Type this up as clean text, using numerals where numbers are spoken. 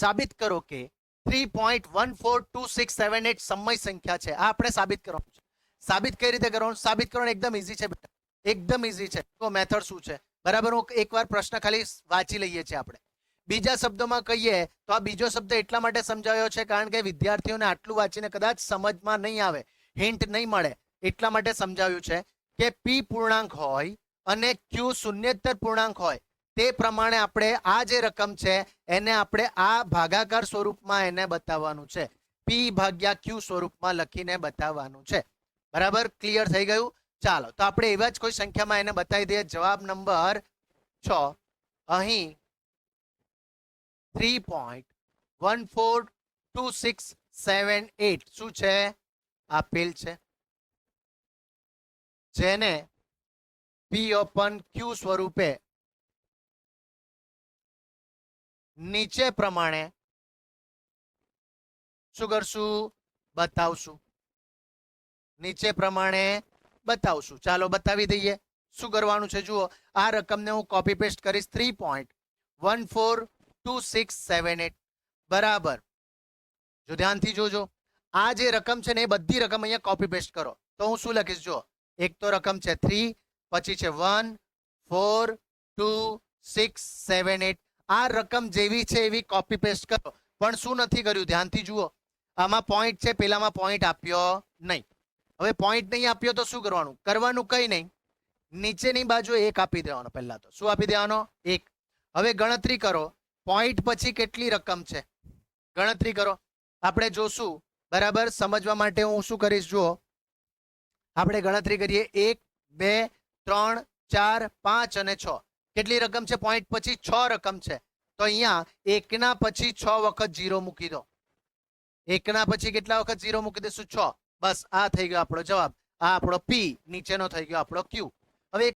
સાબિત કરો કે 3.142678 સમય સંખ્યા છે. આ આપણે સાબિત કરવાનું છે. સાબિત કઈ રીતે કરવાનું? સાબિત કરવાનું એકદમ ઈઝી છે બેટા, એકદમ ઈઝી છે. તો મેથડ શું છે બરાબર? હું એકવાર પ્રશ્ન ખાલી વાંચી લઈએ છીએ આપણે. બીજા શબ્દોમાં કહીએ તો આ બીજો શબ્દ એટલા માટે સમજાવ્યો છે કારણ કે વિદ્યાર્થીઓને આટલું વાંચીને કદાચ સમજમાં નહીં આવે, હિન્ટ નહીં મળે, એટલા માટે સમજાવ્યું છે કે પી પૂર્ણાંક હોય અને ક્યુ શૂન્યેતર પૂર્ણાંક હોય તે પ્રમાણે આપણે આ જે રકમ છે એને આપણે આ ભાગાકાર સ્વરૂપમાં એને બતાવવાનું છે. પી ભાગ્યા ક્યુ સ્વરૂપમાં લખીને બતાવવાનું છે. બરાબર? ક્લિયર થઈ ગયું? ચાલો તો આપણે એવા જ કોઈ સંખ્યામાં એને બતાવી દઈએ. જવાબ નંબર 6 અહીં 3.142678 શું છે? આપેલ છે, જેને પી ઓપન ક્યુ સ્વરૂપે નીચે પ્રમાણે શું કરશું? બતાવશું. નીચે પ્રમાણે બતાવશું. ચાલો બતાવી દઈએ. શું કરવાનું છે જુઓ, આ રકમને હું કોપી પેસ્ટ કરીશ. 3.142678 બરાબર. જો ધ્યાનથી જોજો, આ જે રકમ છે ને એ બધી રકમ અહીંયા કોપી પેસ્ટ કરો. તો હું શું લખીશ જો, એક તો રકમ છે 3, પછી છે 1 4 2 6 7 8. આ રકમ જેવી છે એવી કોપી પેસ્ટ કરો. પણ શું નથી કર્યું? ધ્યાનથી જુઓ, આમાં પોઈન્ટ છે, પેલામાં પોઈન્ટ આપ્યો નહીં. હવે પોઈન્ટ નહીં આપ્યો તો શું કરવાનું? કરવાનું કંઈ નહીં, નીચેની બાજુ 1 આપી દેવાનો. પહેલા તો શું આપી દેવાનો? 1. હવે ગણતરી કરો, પોઈન્ટ પછી કેટલી રકમ છે ગણતરી કરો. આપણે જોશું બરાબર. સમજવા માટે હું શું કરીશ જુઓ, આપણે ગણતરી કરીએ. 1 2 3 4 5 અને 6. કેટલી રકમ છે? પોઈન્ટ પછી 6 રકમ છે. તો અહીંયા 1 ના પછી 6 વખત 0 મૂકી દો. 1 ના પછી કેટલા વખત 0 મૂકી દેશું? 6. બસ આ થઈ ગયો આપણો જવાબ. આ આપણો પી નીચેનો થઈ ગયો આપણો ક્યુ. હવે